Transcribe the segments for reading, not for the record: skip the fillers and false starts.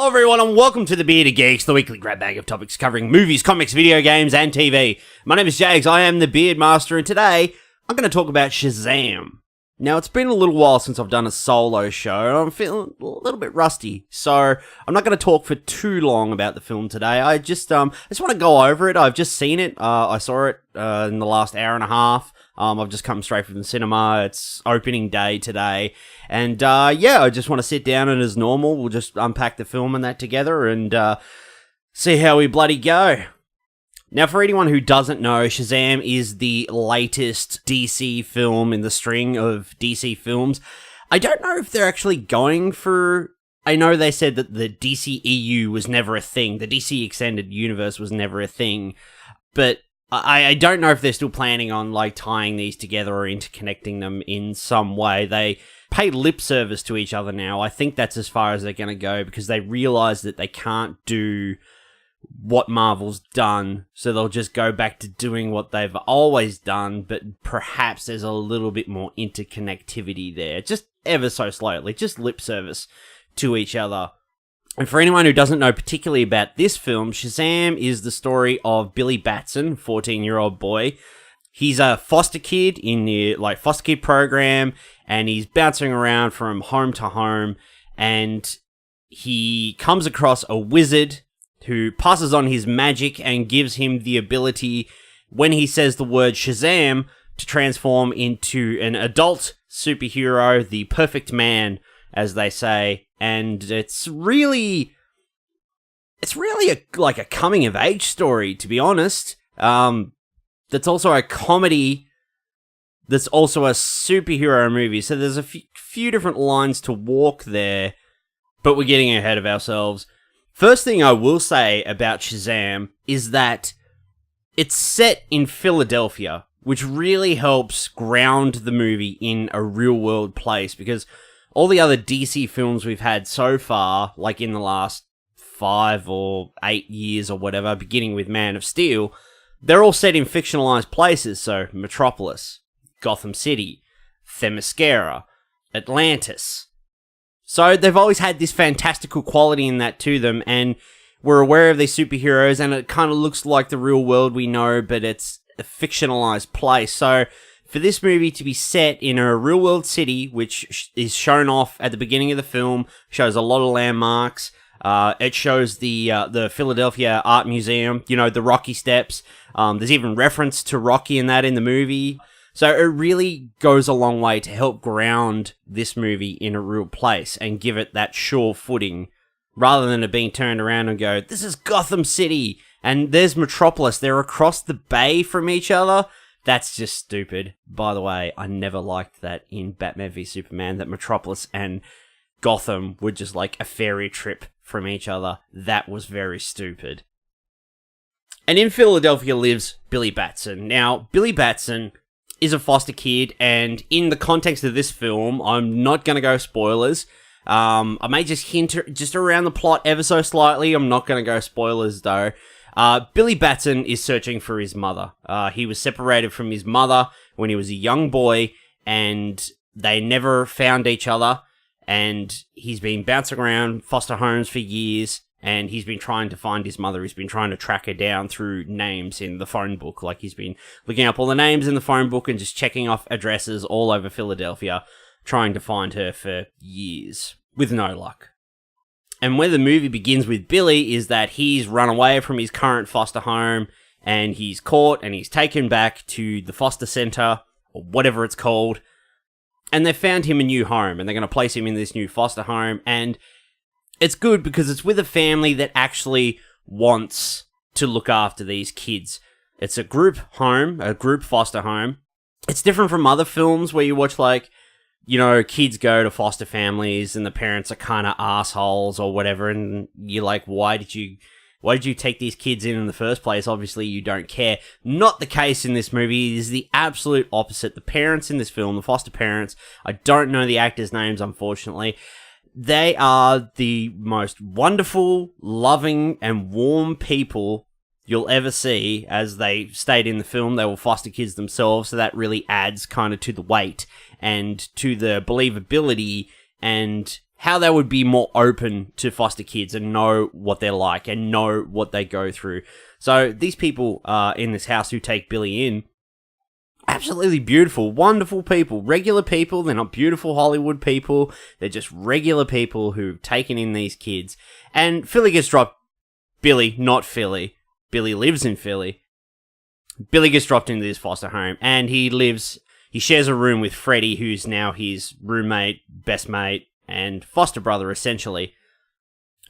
Hello everyone and welcome to the Bearded Geeks, the weekly grab bag of topics covering movies, comics, video games and TV. My name is Jages, I am the Beard Master, and today I'm going to talk about SHAZAM. Now, it's been a little while since I've done a solo show, and I'm feeling a little bit rusty, so I'm not going to talk for too long about the film today. I just want to go over it. I've just seen it. I saw it in the last hour and a half. I've just come straight from the cinema. It's opening day today. And, I just want to sit down and as normal, we'll just unpack the film and that together and, see how we bloody go. Now, for anyone who doesn't know, SHAZAM is the latest DC film in the string of DC films. I don't know if they're actually going for... I know they said that the DCEU was never a thing. The DC Extended Universe was never a thing. But I don't know if they're still planning on, tying these together or interconnecting them in some way. They pay lip service to each other now. I think that's as far as they're going to go because they realize that they can't do what Marvel's done, so they'll just go back to doing what they've always done, but perhaps there's a little bit more interconnectivity there, just ever so slightly, just lip service to each other. And for anyone who doesn't know particularly about this film, SHAZAM is the story of Billy Batson, 14-year-old boy. He's a foster kid in the foster kid program, and he's bouncing around from home to home, and he comes across a wizard who passes on his magic and gives him the ability, when he says the word Shazam, to transform into an adult superhero, the perfect man, as they say. And it's really a coming of age story, to be honest. That's also a comedy. That's also a superhero movie. So there's a few different lines to walk there, but we're getting ahead of ourselves. First thing I will say about SHAZAM is that it's set in Philadelphia, which really helps ground the movie in a real-world place, because all the other DC films we've had so far, like in the last 5 or 8 years or whatever, beginning with Man of Steel, they're all set in fictionalized places, so Metropolis, Gotham City, Themyscira, Atlantis. So they've always had this fantastical quality in that to them, and we're aware of these superheroes, and it kind of looks like the real world we know, but it's a fictionalized place. So for this movie to be set in a real world city, which is shown off at the beginning of the film, shows a lot of landmarks. It shows the Philadelphia Art Museum, the Rocky Steps. There's even reference to Rocky in the movie. So it really goes a long way to help ground this movie in a real place and give it that sure footing, rather than it being turned around and go, this is Gotham City, and there's Metropolis, they're across the bay from each other. That's just stupid. By the way, I never liked that in Batman v Superman, that Metropolis and Gotham were just like a ferry trip from each other. That was very stupid. And in Philadelphia lives Billy Batson. Now, Billy Batson is a foster kid, and in the context of this film, I'm not going to go spoilers. I may just hint just around the plot ever so slightly. I'm not going to go spoilers, though. Billy Batson is searching for his mother. He was separated from his mother when he was a young boy, and they never found each other, and he's been bouncing around foster homes for years, and he's been trying to find his mother. He's been trying to track her down through names in the phone book. He's been looking up all the names in the phone book and just checking off addresses all over Philadelphia, trying to find her for years, with no luck. And where the movie begins with Billy is that he's run away from his current foster home, and he's caught, and he's taken back to the foster center, or whatever it's called, and they've found him a new home, and they're going to place him in this new foster home, and it's good because it's with a family that actually wants to look after these kids. It's a group home, a group foster home. It's different from other films where you watch, kids go to foster families and the parents are kind of assholes or whatever, and you're like, why did you take these kids in the first place? Obviously, you don't care. Not the case in this movie. It is the absolute opposite. The parents in this film, the foster parents, I don't know the actors' names, unfortunately. They are the most wonderful, loving, and warm people you'll ever see. As they state in the film, they were foster kids themselves, so that really adds kind of to the weight and to the believability and how they would be more open to foster kids and know what they're like and know what they go through. So these people in this house who take Billy in, absolutely beautiful, wonderful people, regular people. They're not beautiful Hollywood people. They're just regular people who've taken in these kids. And Philly gets dropped. Billy, not Philly. Billy lives in Philly. Billy gets dropped into this foster home, and he shares a room with Freddie, who's now his roommate, best mate, and foster brother, essentially.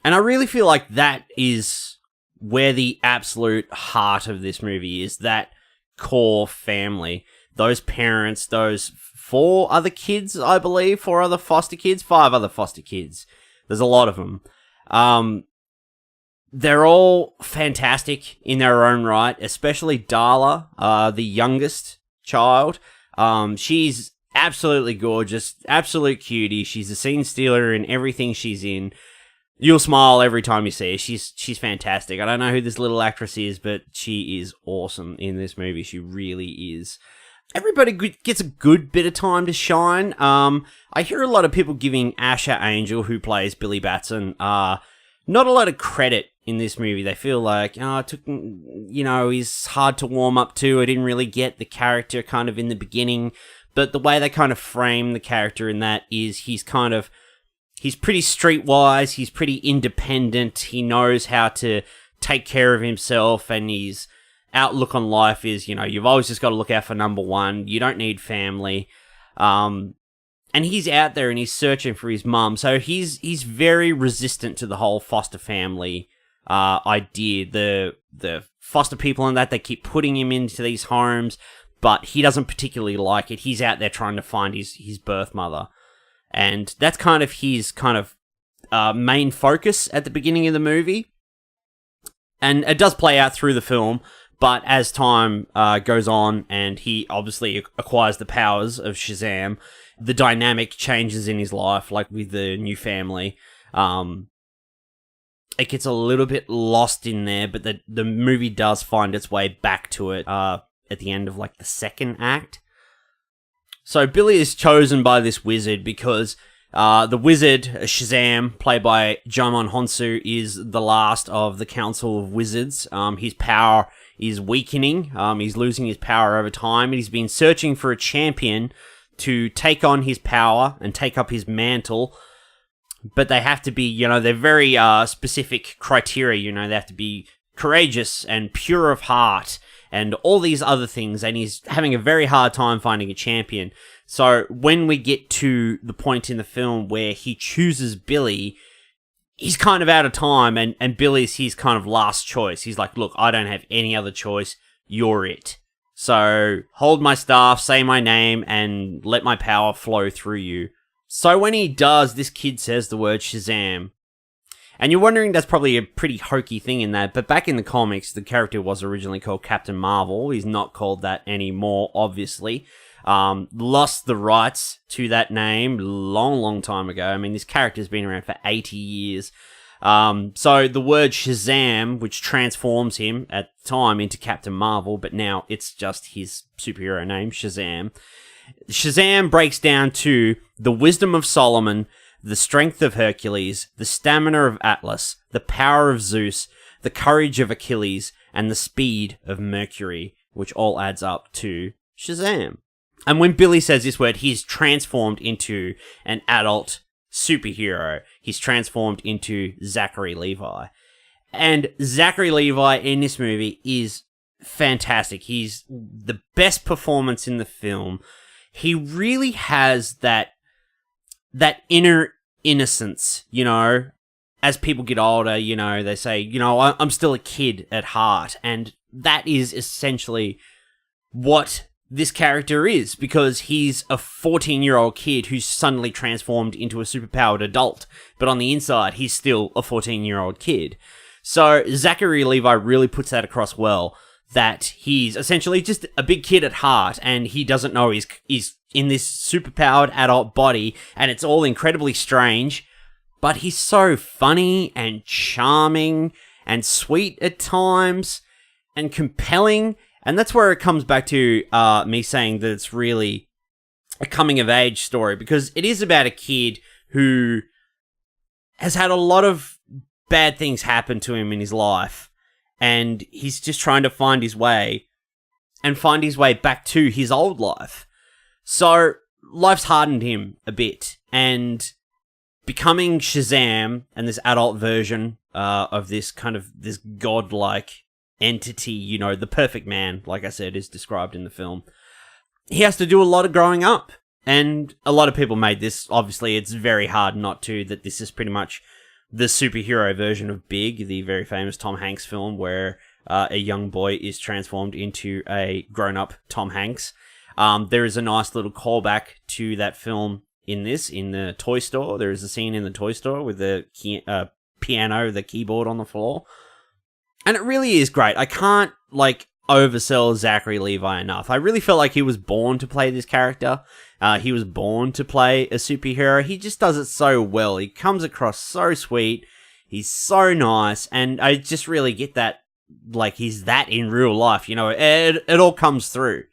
And I really feel like that is where the absolute heart of this movie is, that core family. Those parents, those 4 other kids, I believe, 4 other foster kids, 5 other foster kids. There's a lot of them. They're all fantastic in their own right, especially Darla, the youngest child. She's absolutely gorgeous, absolute cutie. She's a scene stealer in everything she's in. You'll smile every time you see her. She's fantastic. I don't know who this little actress is, but she is awesome in this movie. She really is. Everybody gets a good bit of time to shine. I hear a lot of people giving Asher Angel, who plays Billy Batson, not a lot of credit in this movie. They feel like, it took, he's hard to warm up to. I didn't really get the character kind of in the beginning. But the way they kind of frame the character in that is he's pretty streetwise, he's pretty independent, he knows how to take care of himself, and his outlook on life is, you've always just got to look out for number one, you don't need family. And he's out there and he's searching for his mum, so he's very resistant to the whole foster family idea. The foster people and that, they keep putting him into these homes, but he doesn't particularly like it. He's out there trying to find his birth mother. And that's kind of his main focus at the beginning of the movie. And it does play out through the film, but as time goes on and he obviously acquires the powers of SHAZAM, the dynamic changes in his life, like with the new family. It gets a little bit lost in there, but the movie does find its way back to it at the end of the second act. So Billy is chosen by this wizard because the wizard, SHAZAM, played by Djimon Hounsou, is the last of the Council of Wizards. His power is weakening. He's losing his power over time, and he's been searching for a champion to take on his power and take up his mantle. But they have to be, they're very specific criteria. They have to be courageous and pure of heart and all these other things, and he's having a very hard time finding a champion. So when we get to the point in the film where he chooses Billy, he's kind of out of time, and Billy's his kind of last choice. He's like, look, I don't have any other choice, you're it. So hold my staff, say my name, and let my power flow through you. So when he does, this kid says the word SHAZAM. And you're wondering, that's probably a pretty hokey thing in that, but back in the comics, the character was originally called Captain Marvel. He's not called that anymore, obviously. Lost the rights to that name long time ago. I mean, this character's been around for 80 years. So the word SHAZAM, which transforms him at the time into Captain Marvel, but now it's just his superhero name, SHAZAM. SHAZAM breaks down to the wisdom of Solomon, the strength of Hercules, the stamina of Atlas, the power of Zeus, the courage of Achilles, and the speed of Mercury, which all adds up to SHAZAM. And when Billy says this word, he's transformed into an adult superhero. He's transformed into Zachary Levi. And Zachary Levi in this movie is fantastic. He's the best performance in the film. He really has that inner innocence, as people get older, they say, I'm still a kid at heart. And that is essentially what this character is, because he's a 14-year-old kid who's suddenly transformed into a superpowered adult. But on the inside, he's still a 14-year-old kid. So Zachary Levi really puts that across well, that he's essentially just a big kid at heart, and he doesn't know he's in this superpowered adult body, and it's all incredibly strange, but he's so funny and charming and sweet at times and compelling, and that's where it comes back to me saying that it's really a coming-of-age story, because it is about a kid who has had a lot of bad things happen to him in his life, and he's just trying to find his way back to his old life. So life's hardened him a bit, and becoming Shazam and this adult version of this godlike entity, the perfect man, like I said, is described in the film. He has to do a lot of growing up. And a lot of people made this, obviously, it's very hard not to, that this is pretty much the superhero version of Big, the very famous Tom Hanks film, where a young boy is transformed into a grown-up Tom Hanks. There is a nice little callback to that film in the toy store. There is a scene in the toy store with the piano, the keyboard on the floor. And it really is great. I can't, oversell Zachary Levi enough. I really felt like he was born to play this character. He was born to play a superhero. He just does it so well. He comes across so sweet. He's so nice. And I just really get that, he's that in real life. It all comes through.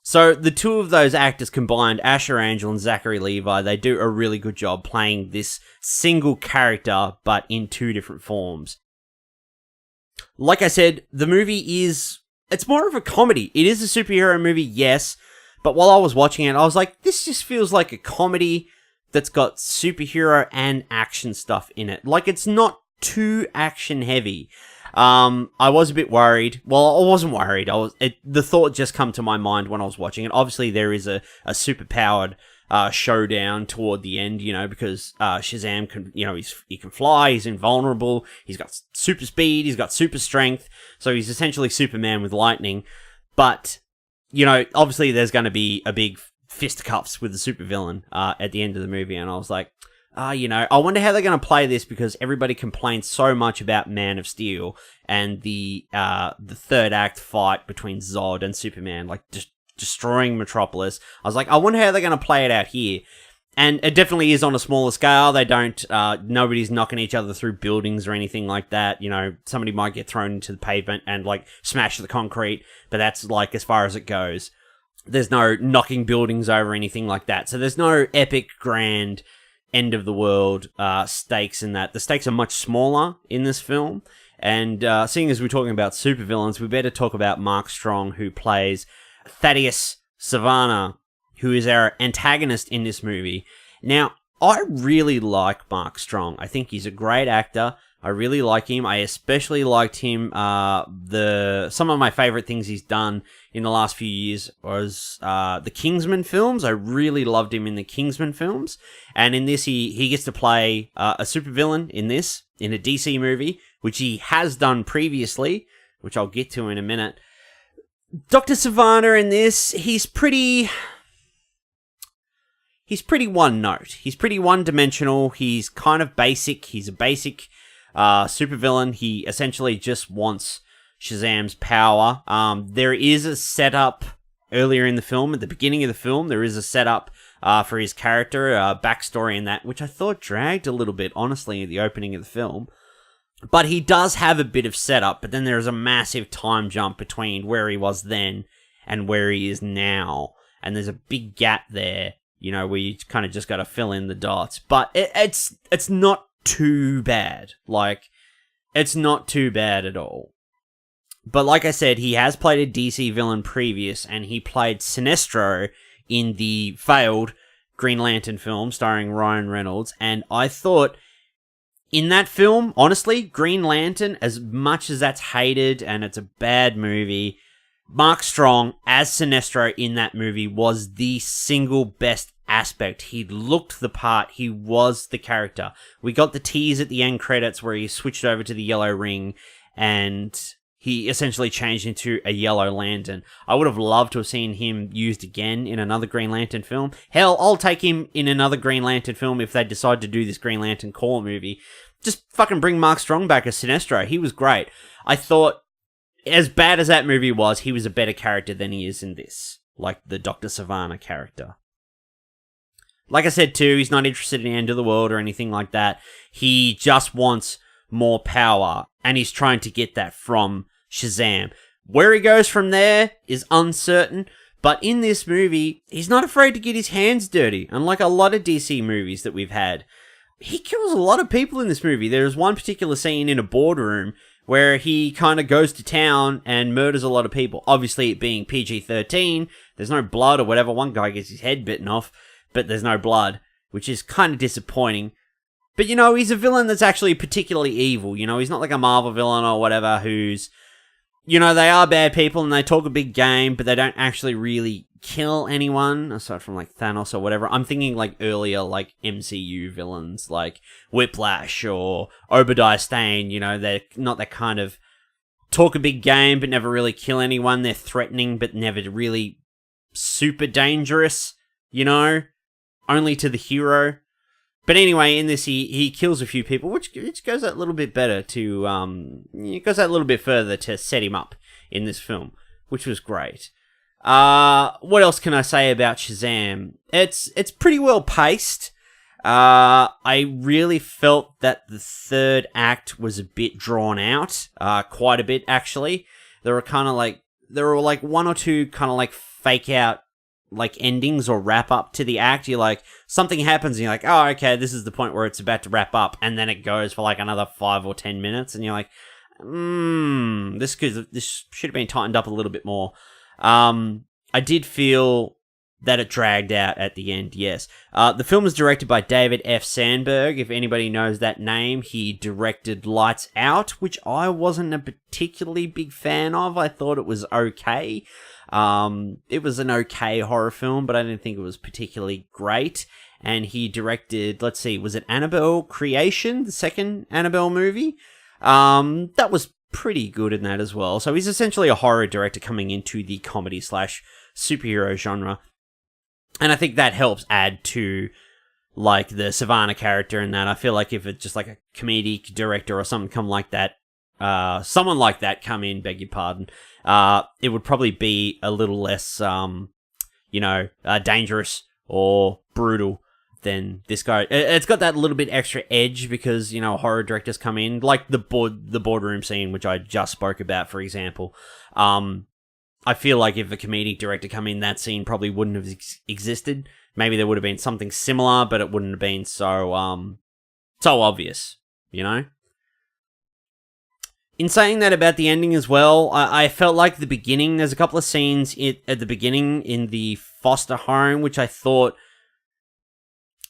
So the two of those actors combined, Asher Angel and Zachary Levi, they do a really good job playing this single character, but in two different forms. Like I said, the movie it's more of a comedy. It is a superhero movie, yes, but while I was watching it, I was like, this just feels like a comedy that's got superhero and action stuff in it. It's not too action heavy. I was a bit worried. Well, I wasn't worried. The thought just come to my mind when I was watching it. Obviously, there is a superpowered showdown toward the end, because Shazam can, he can fly, he's invulnerable, he's got super speed, he's got super strength, so he's essentially Superman with lightning. But, obviously there's going to be a big fisticuffs with the supervillain at the end of the movie, and I was like, I wonder how they're going to play this, because everybody complains so much about Man of Steel and the third act fight between Zod and Superman, just destroying Metropolis. I was like, I wonder how they're going to play it out here. And it definitely is on a smaller scale. They don't, nobody's knocking each other through buildings or anything like that. Somebody might get thrown into the pavement and, smash the concrete, but that's, as far as it goes. There's no knocking buildings over or anything like that. So there's no epic, grand, end of the world stakes in that. The stakes are much smaller in this film. And seeing as we're talking about supervillains, we better talk about Mark Strong, who plays Thaddeus Savannah, who is our antagonist in this movie. Now, I really like Mark Strong. I think he's a great actor. I really like him. I especially liked him. Some of my favorite things he's done in the last few years was the Kingsman films. I really loved him in the Kingsman films. And in this, he gets to play a supervillain in a DC movie, which he has done previously, which I'll get to in a minute. Dr. Savannah in this, he's pretty one note. He's pretty one-dimensional. He's kind of basic. He's a basic supervillain. He essentially just wants Shazam's power. There is a setup earlier in the film, at the beginning of the film, there is a setup for his character, backstory in that, which I thought dragged a little bit, honestly, at the opening of the film. But he does have a bit of setup, but then there's a massive time jump between where he was then and where he is now. And there's a big gap there, where you kind of just got to fill in the dots. But it's not too bad. It's not too bad at all. But like I said, he has played a DC villain previous, and he played Sinestro in the failed Green Lantern film starring Ryan Reynolds. And I thought, in that film, honestly, Green Lantern, as much as that's hated and it's a bad movie, Mark Strong as Sinestro in that movie was the single best aspect. He looked the part. He was the character. We got the tease at the end credits where he switched over to the yellow ring and he essentially changed into a yellow lantern. I would have loved to have seen him used again in another Green Lantern film. Hell, I'll take him in another Green Lantern film if they decide to do this Green Lantern Corps movie. Just fucking bring Mark Strong back as Sinestro. He was great. I thought, as bad as that movie was, he was a better character than he is in this. The Dr. Savannah character. Like I said too, he's not interested in the end of the world or anything like that. He just wants more power, and he's trying to get that from Shazam. Where he goes from there is uncertain, but in this movie, he's not afraid to get his hands dirty, unlike a lot of DC movies that we've had. he kills a lot of people in this movie. There's one particular scene in a boardroom where he kind of goes to town and murders a lot of people. Obviously, it being PG-13, there's no blood or whatever. One guy gets his head bitten off, but there's no blood, which is kind of disappointing. But, you know, he's a villain that's actually particularly evil. You know, he's not like a Marvel villain or whatever who's, you know, they are bad people and they talk a big game, but they don't actually really kill anyone, aside from, like, Thanos or whatever. I'm thinking, like, earlier, like, MCU villains, like Whiplash or Obadiah Stane. You know, they're not that kind of talk a big game, but never really kill anyone. They're threatening, but never really super dangerous, you know? Only to the hero. But anyway, in this, he kills a few people, which goes that little bit better to, it goes that little bit further to set him up in this film, which was great. What else can I say about SHAZAM? It's pretty well paced. I really felt that the third act was a bit drawn out, quite a bit, actually. There were like one or two kind of like fake out like endings or wrap up to the act. You're like, something happens and you're like, oh, okay, this is the point where it's about to wrap up, and then it goes for like another 5 or 10 minutes, and you're like, this should have been tightened up a little bit more. I did feel that it dragged out at the end, yes. The film was directed by David F. Sandberg. If anybody knows that name, he directed Lights Out, which I wasn't a particularly big fan of. I thought it was okay. It was an okay horror film, but I didn't think it was particularly great. And he directed, let's see, was it Annabelle Creation, the second Annabelle movie? That was pretty good in that as well. So he's essentially a horror director coming into the comedy/superhero genre. And I think that helps add to, like, the Savannah character in that. I feel like if it's just like a comedic director or something come like that, someone like that come in, beg your pardon, it would probably be a little less, dangerous or brutal than this guy. It's got that little bit extra edge because, you know, horror directors come in, like the boardroom scene, which I just spoke about, for example. I feel like if a comedic director come in, that scene probably wouldn't have existed. Maybe there would have been something similar, but it wouldn't have been so obvious, you know? In saying that about the ending as well, I felt like the beginning, there's a couple of scenes at the beginning in the foster home, which I thought,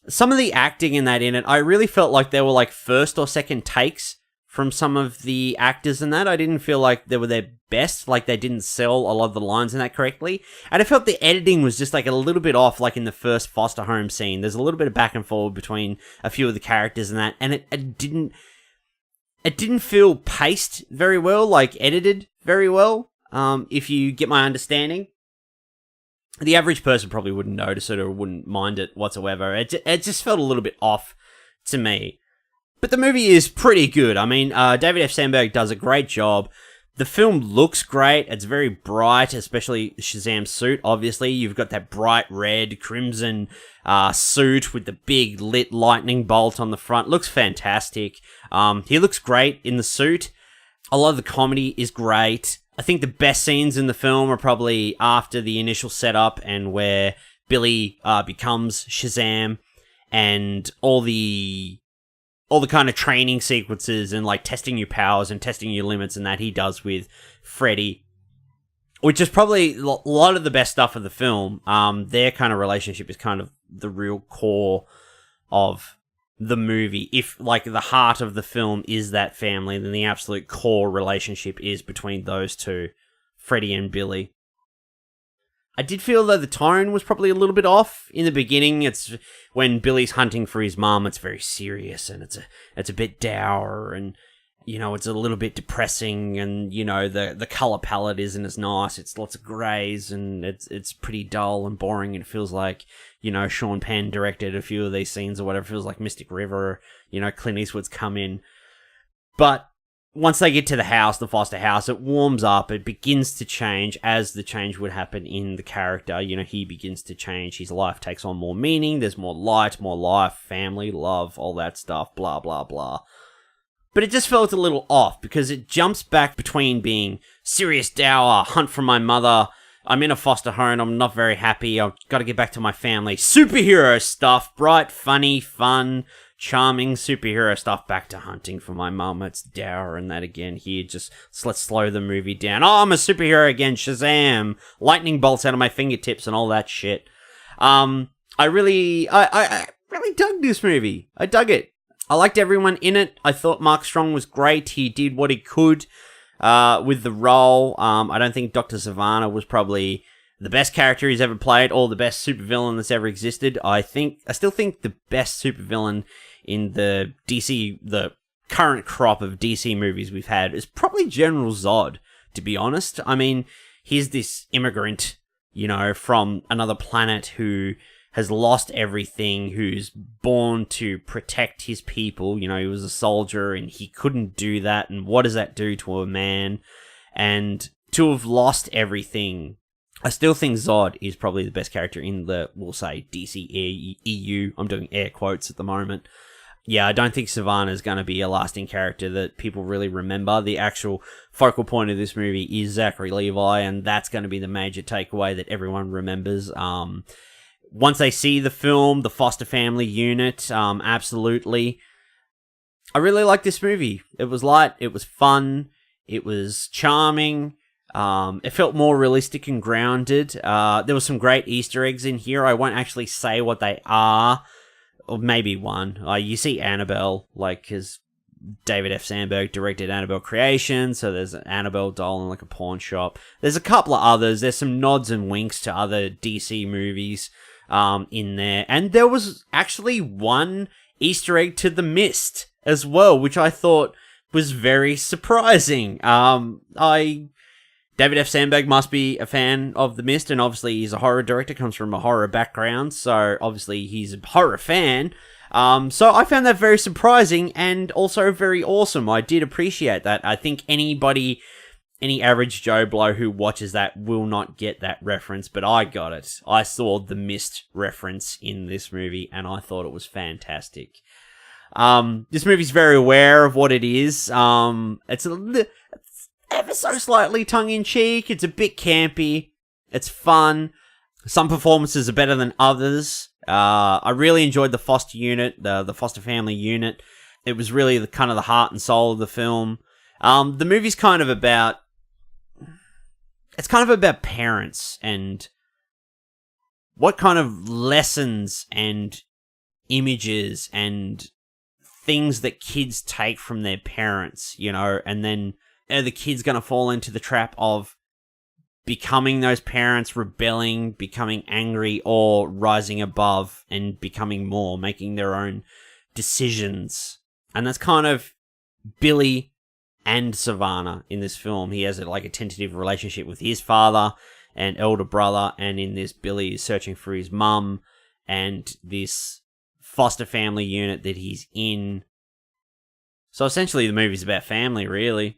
some of the acting in it, I really felt like they were like first or second takes from some of the actors in that. I didn't feel like they were their best, like they didn't sell a lot of the lines in that correctly. And I felt the editing was just like a little bit off, like in the first foster home scene. There's a little bit of back and forward between a few of the characters in that, and it didn't feel paced very well, like edited very well, if you get my understanding. The average person probably wouldn't notice it or wouldn't mind it whatsoever. It just felt a little bit off to me. But the movie is pretty good. I mean, David F. Sandberg does a great job. The film looks great. It's very bright, especially SHAZAM's suit, obviously. You've got that bright red, crimson suit with the big lit lightning bolt on the front. Looks fantastic. He looks great in the suit. A lot of the comedy is great. I think the best scenes in the film are probably after the initial setup and where Billy becomes SHAZAM, and all the kind of training sequences and like testing your powers and testing your limits and that he does with Freddy, which is probably a lot of the best stuff of the film. Their kind of relationship is kind of the real core of the movie. If like the heart of the film is that family, then the absolute core relationship is between those two, Freddy and Billy. I did feel though the tone was probably a little bit off in the beginning. It's when Billy's hunting for his mum, it's very serious and it's a bit dour, and you know, it's a little bit depressing, and you know, the color palette isn't as nice. It's lots of grays and it's pretty dull and boring, and it feels like, you know, Sean Penn directed a few of these scenes or whatever. It feels like Mystic River, you know, Clint Eastwood's come in. But once they get to the house, the foster house, it warms up. It begins to change as the change would happen in the character. You know, he begins to change. His life takes on more meaning. There's more light, more life, family, love, all that stuff, blah, blah, blah. But it just felt a little off because it jumps back between being serious, dour, hunt for my mother, I'm in a foster home, I'm not very happy, I've got to get back to my family, superhero stuff, bright, funny, fun, charming superhero stuff. Back to hunting for my mum. It's dour and that again here. Just let's slow the movie down. Oh, I'm a superhero again. Shazam! Lightning bolts out of my fingertips and all that shit. I really dug this movie. I dug it. I liked everyone in it. I thought Mark Strong was great. He did what he could with the role. I don't think Dr. Savannah was probably the best character he's ever played or the best supervillain that's ever existed. I still think the best supervillain in the current crop of DC movies we've had is probably General Zod, to be honest. I mean, he's this immigrant, from another planet who has lost everything, who's born to protect his people. He was a soldier and he couldn't do that. And what does that do to a man? And to have lost everything, I still think Zod is probably the best character in we'll say, DC EU. I'm doing air quotes at the moment. Yeah, I don't think Savannah is going to be a lasting character that people really remember. The actual focal point of this movie is Zachary Levi, and that's going to be the major takeaway that everyone remembers. Once they see the film, the foster family unit, absolutely. I really like this movie. It was light, it was fun, it was charming. It felt more realistic and grounded. There were some great Easter eggs in here. I won't actually say what they are. Or maybe one. You see Annabelle, because David F. Sandberg directed Annabelle Creation, so there's an Annabelle doll in a pawn shop. There's a couple of others. There's some nods and winks to other DC movies in there. And there was actually one Easter egg to The Mist as well, which I thought was very surprising. David F. Sandberg must be a fan of The Mist, and obviously he's a horror director, comes from a horror background, so obviously he's a horror fan. So I found that very surprising and also very awesome. I did appreciate that. I think any average Joe Blow who watches that will not get that reference, but I got it. I saw the Mist reference in this movie, and I thought it was fantastic. This movie's very aware of what it is. It's ever so slightly tongue-in-cheek. It's a bit campy. It's fun. Some performances are better than others. I really enjoyed the foster unit, the foster family unit. It was really the heart and soul of the film. The movie's kind of about parents and what kind of lessons and images and things that kids take from their parents, and then are the kids going to fall into the trap of becoming those parents, rebelling, becoming angry, or rising above and becoming more, making their own decisions? And that's kind of Billy and Savannah in this film. He has a tentative relationship with his father and elder brother, and in this, Billy is searching for his mum and this foster family unit that he's in. So essentially the movie's about family, really.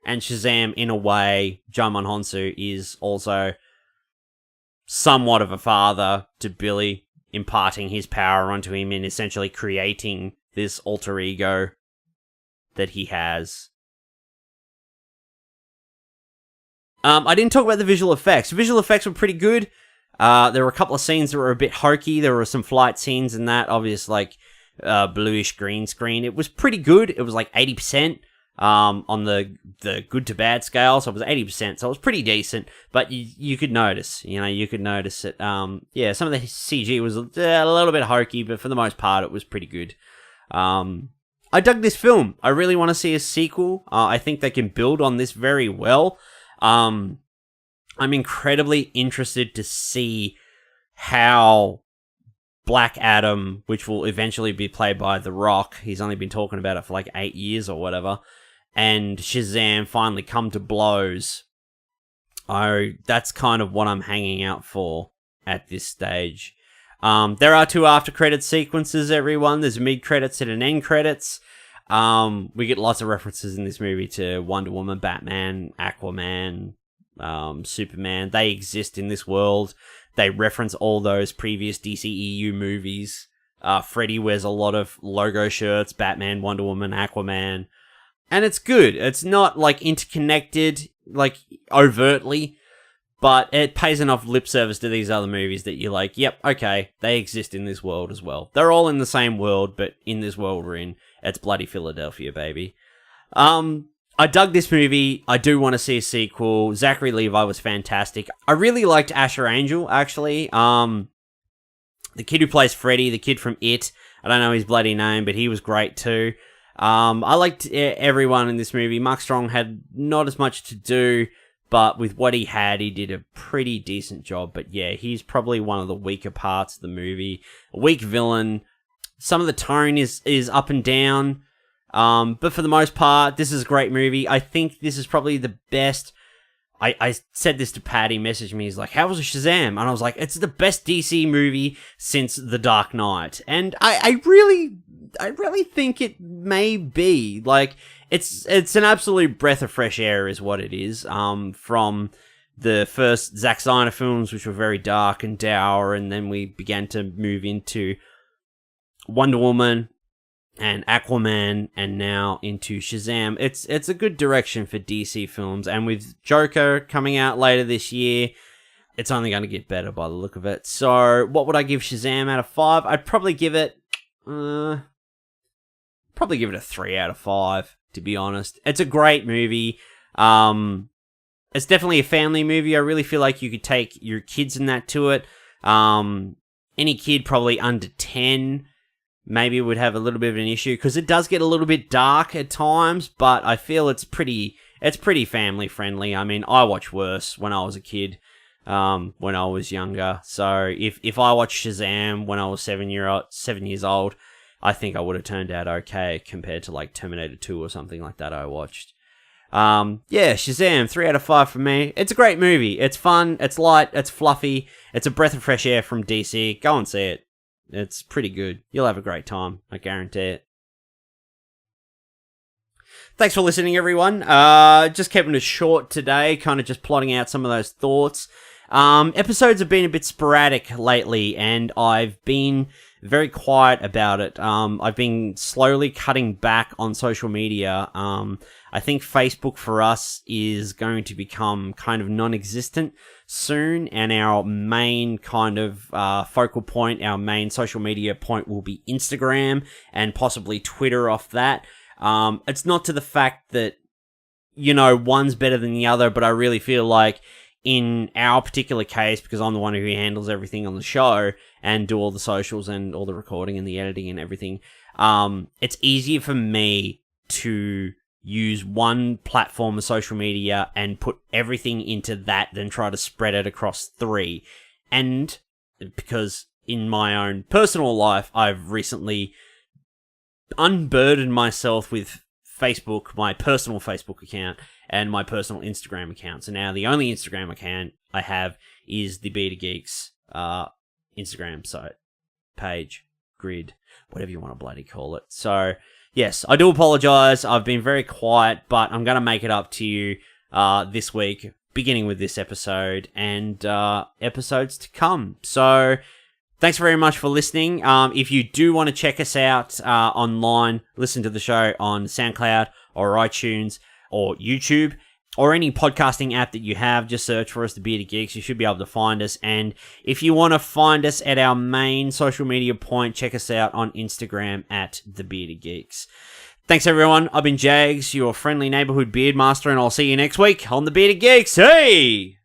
And Shazam, in a way, Djimon Hounsou is also somewhat of a father to Billy, imparting his power onto him and essentially creating this alter ego that he has. I didn't talk about the visual effects. The visual effects were pretty good. There were a couple of scenes that were a bit hokey. There were some flight scenes and that, obvious, bluish green screen. It was pretty good. It was 80%. On the good to bad scale, so it was 80%, so it was pretty decent, but you could notice, you could notice it. Some of the CG was a little bit hokey, but for the most part, it was pretty good. I dug this film. I really want to see a sequel. I think they can build on this very well. I'm incredibly interested to see how Black Adam, which will eventually be played by The Rock, he's only been talking about it for 8 years or whatever, and Shazam finally come to blows. That's kind of what I'm hanging out for at this stage. There are 2 after-credit sequences, everyone. There's mid-credits and an end credits. We get lots of references in this movie to Wonder Woman, Batman, Aquaman, Superman. They exist in this world. They reference all those previous DCEU movies. Freddy wears a lot of logo shirts, Batman, Wonder Woman, Aquaman. And it's good. It's not, interconnected, overtly, but it pays enough lip service to these other movies that you're like, yep, okay, they exist in this world as well. They're all in the same world, but in this world we're in, it's bloody Philadelphia, baby. I dug this movie. I do want to see a sequel. Zachary Levi was fantastic. I really liked Asher Angel, actually. The kid who plays Freddy, the kid from It. I don't know his bloody name, but he was great too. I liked everyone in this movie. Mark Strong had not as much to do, but with what he had, he did a pretty decent job. But yeah, he's probably one of the weaker parts of the movie. A weak villain. Some of the tone is up and down. But for the most part, this is a great movie. I think this is probably the best. I said this to Pat, he messaged me, he's like, how was Shazam? And I was like, it's the best DC movie since The Dark Knight. And I really think it may be. Like, it's an absolute breath of fresh air is what it is. From the first Zack Snyder films, which were very dark and dour, and then we began to move into Wonder Woman and Aquaman, and now into Shazam. It's a good direction for DC films, and with Joker coming out later this year, it's only going to get better by the look of it. So, what would I give Shazam out of 5? I'd probably give it a 3 out of 5, to be honest. It's a great movie. It's definitely a family movie. I really feel like you could take your kids in that to it. Any kid probably under 10 maybe would have a little bit of an issue, because it does get a little bit dark at times, but I feel it's pretty family friendly. I mean, I watched worse when I was a kid, when I was younger. So if I watched Shazam when I was 7 years old, I think I would have turned out okay compared to like Terminator 2 or something like that I watched. Yeah, Shazam, 3 out of 5 for me. It's a great movie. It's fun, it's light, it's fluffy, it's a breath of fresh air from DC. Go and see it. It's pretty good. You'll have a great time. I guarantee it. Thanks for listening, everyone. Just keeping it short today, kind of just plotting out some of those thoughts. Episodes have been a bit sporadic lately, and I've been very quiet about it. I've been slowly cutting back on social media. I think Facebook for us is going to become kind of non-existent soon, and our main kind of focal point, our main social media point will be Instagram and possibly Twitter off that. It's not to the fact that, you know, one's better than the other, but I really feel like in our particular case, because I'm the one who handles everything on the show and do all the socials and all the recording and the editing and everything, it's easier for me to use one platform of social media and put everything into that than try to spread it across 3. And because in my own personal life, I've recently unburdened myself with Facebook, my personal Facebook account, and my personal Instagram account. So now the only Instagram account I have is the Bearded Geeks Instagram site, page, grid, whatever you want to bloody call it. So yes, I do apologize. I've been very quiet, but I'm going to make it up to you this week, beginning with this episode and episodes to come. So thanks very much for listening. If you do want to check us out online, listen to the show on SoundCloud or iTunes or YouTube or any podcasting app that you have, just search for us, The Bearded Geeks. You should be able to find us. And if you want to find us at our main social media point, check us out on Instagram at The Bearded Geeks. Thanks, everyone. I've been Jages, your friendly neighborhood beard master, and I'll see you next week on The Bearded Geeks. Hey!